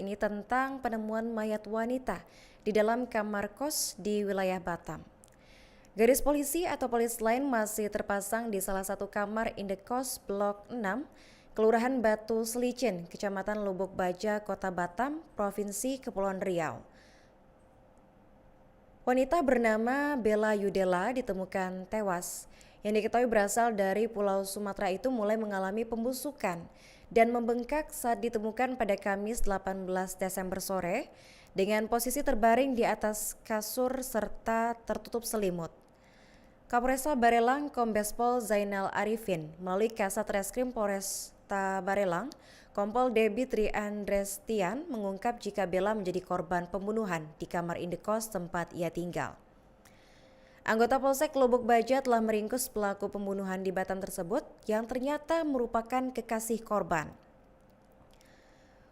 ini tentang penemuan mayat wanita di dalam kamar kos di wilayah Batam. Garis polisi atau polis lain masih terpasang di salah satu kamar indekos Blok 6, Kelurahan Batu Selicin, Kecamatan Lubuk Baja, Kota Batam, Provinsi Kepulauan Riau. Wanita bernama Bella Yudela ditemukan tewas. Yang diketahui berasal dari Pulau Sumatera itu mulai mengalami pembusukan dan membengkak saat ditemukan pada Kamis 18 Desember sore dengan posisi terbaring di atas kasur serta tertutup selimut. Kapolresta Barelang Kombes Pol Zainal Arifin melalui Kasat Reskrim Polresta Barelang Kompol Debi Triandrestian mengungkap jika Bella menjadi korban pembunuhan di kamar indekos tempat ia tinggal. Anggota Polsek Lubuk Baja telah meringkus pelaku pembunuhan di Batam tersebut yang ternyata merupakan kekasih korban.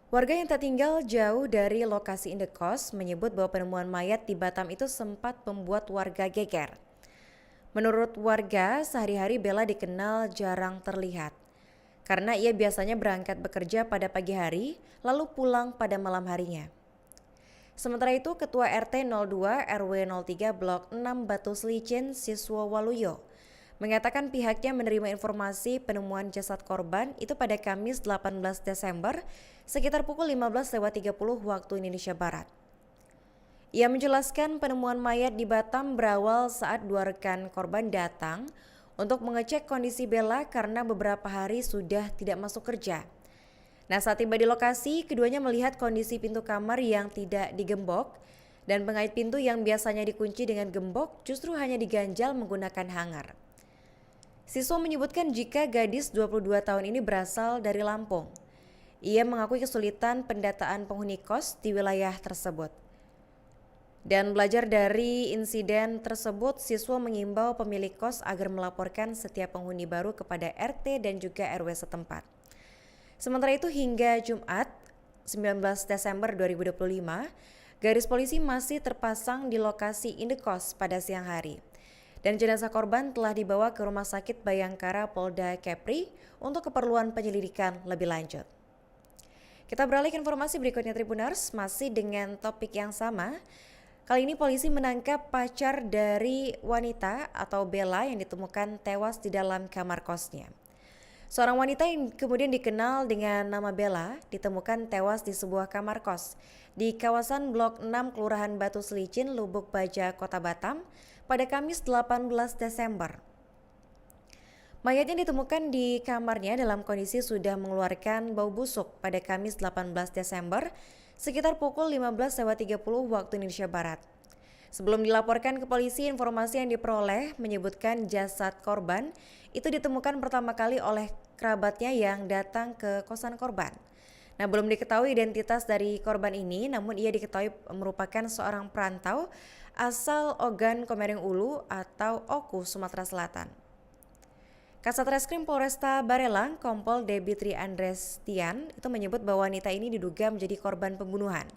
Warga yang tak tinggal jauh dari lokasi indekos menyebut bahwa penemuan mayat di Batam itu sempat membuat warga geger. Menurut warga, sehari-hari Bella dikenal jarang terlihat karena ia biasanya berangkat bekerja pada pagi hari lalu pulang pada malam harinya. Sementara itu, Ketua RT 02 RW 03 Blok 6 Batu Selicin Siswo Waluyo mengatakan pihaknya menerima informasi penemuan jasad korban itu pada Kamis 18 Desember sekitar pukul 15.30 waktu Indonesia Barat. Ia menjelaskan penemuan mayat di Batam berawal saat dua rekan korban datang untuk mengecek kondisi Bella karena beberapa hari sudah tidak masuk kerja. Nah, saat tiba di lokasi, keduanya melihat kondisi pintu kamar yang tidak digembok dan pengait pintu yang biasanya dikunci dengan gembok justru hanya diganjal menggunakan hanger. Siswa menyebutkan jika gadis 22 tahun ini berasal dari Lampung. Ia mengakui kesulitan pendataan penghuni kos di wilayah tersebut. Dan belajar dari insiden tersebut, siswa mengimbau pemilik kos agar melaporkan setiap penghuni baru kepada RT dan juga RW setempat. Sementara itu hingga Jumat 19 Desember 2025, garis polisi masih terpasang di lokasi indekos pada siang hari. Dan jenazah korban telah dibawa ke Rumah Sakit Bayangkara Polda Kepri untuk keperluan penyelidikan lebih lanjut. Kita beralih ke informasi berikutnya Tribuners, masih dengan topik yang sama. Kali ini polisi menangkap pacar dari wanita atau Bella yang ditemukan tewas di dalam kamar kosnya. Seorang wanita yang kemudian dikenal dengan nama Bella ditemukan tewas di sebuah kamar kos di kawasan Blok 6 Kelurahan Batu Selicin, Lubuk Baja, Kota Batam pada Kamis 18 Desember. Mayatnya ditemukan di kamarnya dalam kondisi sudah mengeluarkan bau busuk pada Kamis 18 Desember sekitar pukul 15.30 waktu Indonesia Barat. Sebelum dilaporkan ke polisi, informasi yang diperoleh menyebutkan jasad korban itu ditemukan pertama kali oleh kerabatnya yang datang ke kosan korban. Nah, belum diketahui identitas dari korban ini, namun ia diketahui merupakan seorang perantau asal Ogan Komering Ulu atau Oku, Sumatera Selatan. Kasat Reskrim Polresta Barelang, Kompol Debi Triandrestian itu menyebut bahwa wanita ini diduga menjadi korban pembunuhan.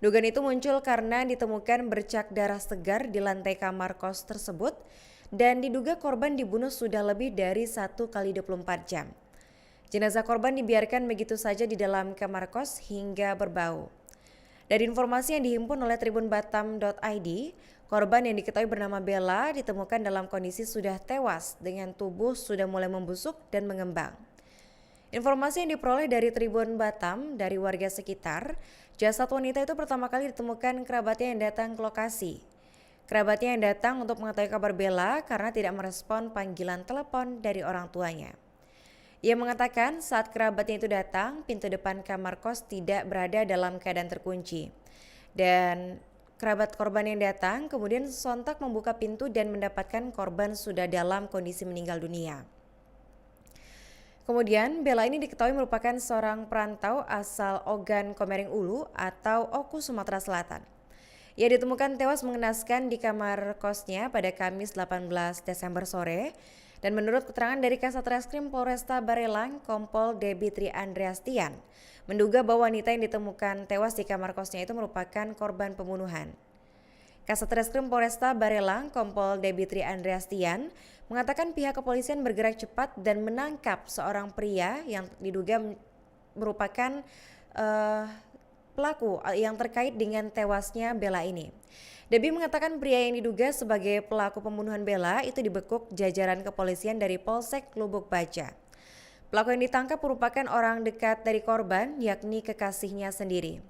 Dugaan itu muncul karena ditemukan bercak darah segar di lantai kamar kos tersebut dan diduga korban dibunuh sudah lebih dari 1 kali 24 jam. Jenazah korban dibiarkan begitu saja di dalam kamar kos hingga berbau. Dari informasi yang dihimpun oleh tribunbatam.id, korban yang diketahui bernama Bella ditemukan dalam kondisi sudah tewas dengan tubuh sudah mulai membusuk dan mengembang. Informasi yang diperoleh dari Tribun Batam dari warga sekitar, jasad wanita itu pertama kali ditemukan kerabatnya yang datang ke lokasi. Kerabatnya yang datang untuk mengetahui kabar Bella karena tidak merespon panggilan telepon dari orang tuanya. Ia mengatakan saat kerabatnya itu datang, pintu depan kamar kos tidak berada dalam keadaan terkunci. Dan kerabat korban yang datang kemudian sontak membuka pintu dan mendapatkan korban sudah dalam kondisi meninggal dunia. Kemudian, Bella ini diketahui merupakan seorang perantau asal Ogan Komering Ulu atau Oku, Sumatera Selatan. Ia ditemukan tewas mengenaskan di kamar kosnya pada Kamis 18 Desember sore. Dan menurut keterangan dari Kasat Reskrim Polresta Barelang, Kompol Debi Triandrestian, menduga bahwa wanita yang ditemukan tewas di kamar kosnya itu merupakan korban pembunuhan. Kasat Reskrim Polresta Barelang, Kompol Debi Triandrestian, mengatakan pihak kepolisian bergerak cepat dan menangkap seorang pria yang diduga merupakan pelaku yang terkait dengan tewasnya Bella ini. Debbie mengatakan pria yang diduga sebagai pelaku pembunuhan Bella itu dibekuk jajaran kepolisian dari Polsek Lubuk Baja. Pelaku yang ditangkap merupakan orang dekat dari korban, yakni kekasihnya sendiri.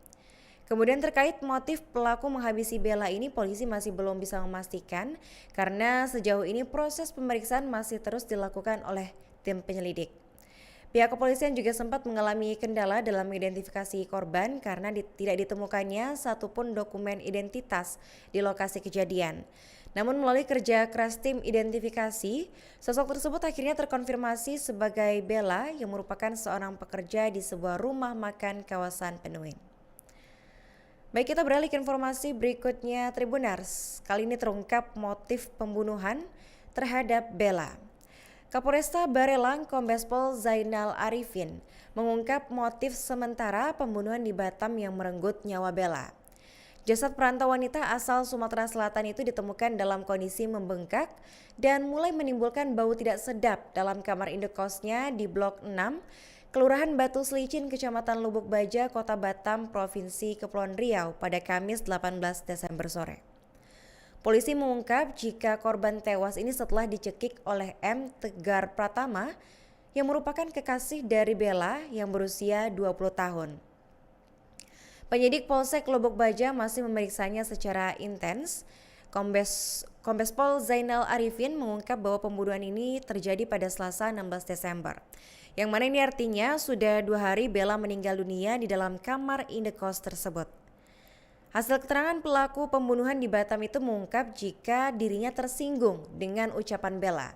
Kemudian terkait motif pelaku menghabisi Bella ini, polisi masih belum bisa memastikan karena sejauh ini proses pemeriksaan masih terus dilakukan oleh tim penyelidik. Pihak kepolisian juga sempat mengalami kendala dalam mengidentifikasi korban karena tidak ditemukannya satupun dokumen identitas di lokasi kejadian. Namun melalui kerja keras tim identifikasi, sosok tersebut akhirnya terkonfirmasi sebagai Bella yang merupakan seorang pekerja di sebuah rumah makan kawasan Penuin. Baik, kita beralih ke informasi berikutnya. Tribunars, kali ini terungkap motif pembunuhan terhadap Bella. Kapolresta Barelang Kombes Pol Zainal Arifin mengungkap motif sementara pembunuhan di Batam yang merenggut nyawa Bella. Jasad perantau wanita asal Sumatera Selatan itu ditemukan dalam kondisi membengkak dan mulai menimbulkan bau tidak sedap dalam kamar indekosnya di Blok 6, Kelurahan Batu Selicin, Kecamatan Lubuk Baja, Kota Batam, Provinsi Kepulauan Riau pada Kamis 18 Desember sore. Polisi mengungkap jika korban tewas ini setelah dicekik oleh M. Tegar Pratama yang merupakan kekasih dari Bella yang berusia 20 tahun. Penyidik Polsek Lubuk Baja masih memeriksanya secara intens. Kombes Pol Zainal Arifin mengungkap bahwa pembunuhan ini terjadi pada Selasa 16 Desember. Yang mana ini artinya sudah 2 hari Bella meninggal dunia di dalam kamar indekos tersebut. Hasil keterangan pelaku pembunuhan di Batam itu mengungkap jika dirinya tersinggung dengan ucapan Bella.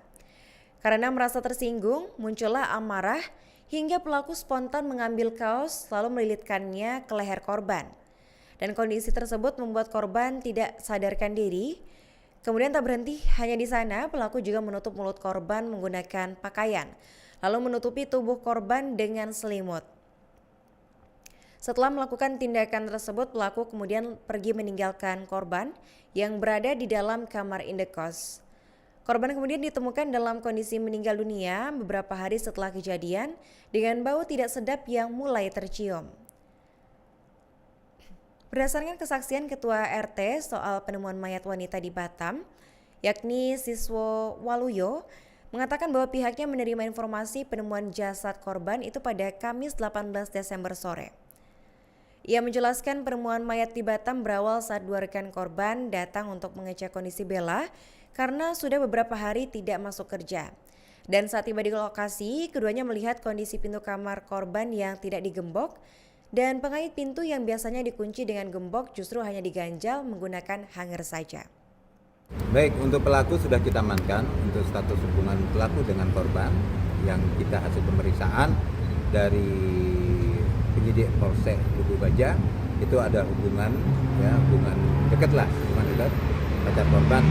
Karena merasa tersinggung, muncullah amarah hingga pelaku spontan mengambil kaos lalu melilitkannya ke leher korban. Dan kondisi tersebut membuat korban tidak sadarkan diri. Kemudian tak berhenti hanya di sana, pelaku juga menutup mulut korban menggunakan pakaian, lalu menutupi tubuh korban dengan selimut. Setelah melakukan tindakan tersebut, pelaku kemudian pergi meninggalkan korban yang berada di dalam kamar indekos. Korban kemudian ditemukan dalam kondisi meninggal dunia beberapa hari setelah kejadian dengan bau tidak sedap yang mulai tercium. Berdasarkan kesaksian Ketua RT soal penemuan mayat wanita di Batam, yakni Siswo Waluyo, mengatakan bahwa pihaknya menerima informasi penemuan jasad korban itu pada Kamis 18 Desember sore. Ia menjelaskan penemuan mayat di Batam berawal saat 2 rekan korban datang untuk mengecek kondisi Bella karena sudah beberapa hari tidak masuk kerja. Dan saat tiba di lokasi, keduanya melihat kondisi pintu kamar korban yang tidak digembok dan pengait pintu yang biasanya dikunci dengan gembok justru hanya diganjal menggunakan hanger saja. Baik, untuk pelaku sudah kita amankan untuk status hubungan pelaku dengan korban yang kita hasil pemeriksaan dari penyidik Polsek Lubuk Baja itu ada hubungan dekat pacar korban.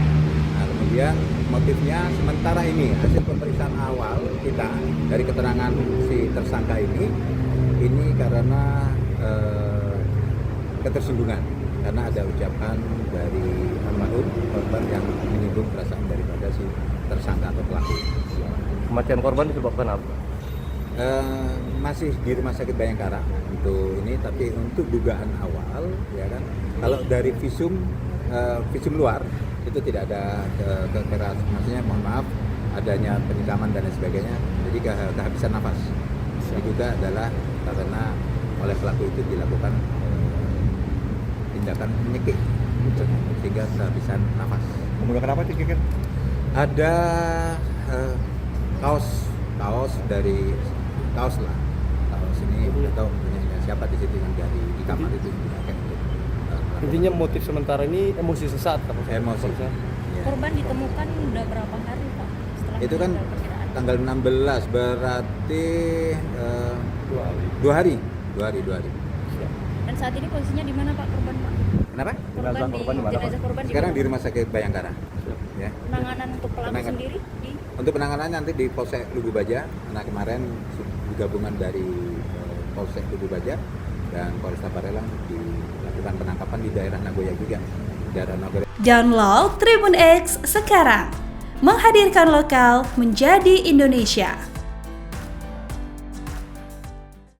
Nah, kemudian motifnya sementara ini hasil pemeriksaan awal kita dari keterangan si tersangka ini karena ketersinggungan karena ada ucapan dari almarhum korban yang menyinggung perasaan daripada si tersangka atau pelaku. Kematian korban disebabkan apa? Masih di Rumah Sakit Bayangkara untuk ini, tapi untuk dugaan awal ya kan, kalau dari visum luar itu tidak ada kekerasan, maksudnya mohon maaf adanya penyiraman dan lain sebagainya, jadi kehabisan nafas. Diduga adalah karena oleh pelaku itu dilakukan tindakan menyekik sehingga kehabisan nafas. Menggunakan apa cekiknya? Ada kaos ini atau punya siapa di situ yang dari di kamar itu digunakan untuk intinya motif sementara ini emosi sesaat. Emosi. Ya. Korban ditemukan udah berapa hari Pak? Setelah itu kan tanggal 16 berarti 2 hari. Dan saat ini posisinya di mana Pak korban Pak? Kenapa? Jenazah korban di Sekarang mana? di Rumah Sakit Bayangkara. Ya. Penanganan untuk pelaku sendiri di Untuk penanganannya nanti di Polsek Lubuk Baja. Nah, kemarin gabungan dari Polsek Lubuk Baja dan Polresta Barelang dilakukan penangkapan di daerah Nagoya juga. Download Tribun X sekarang, menghadirkan lokal menjadi Indonesia.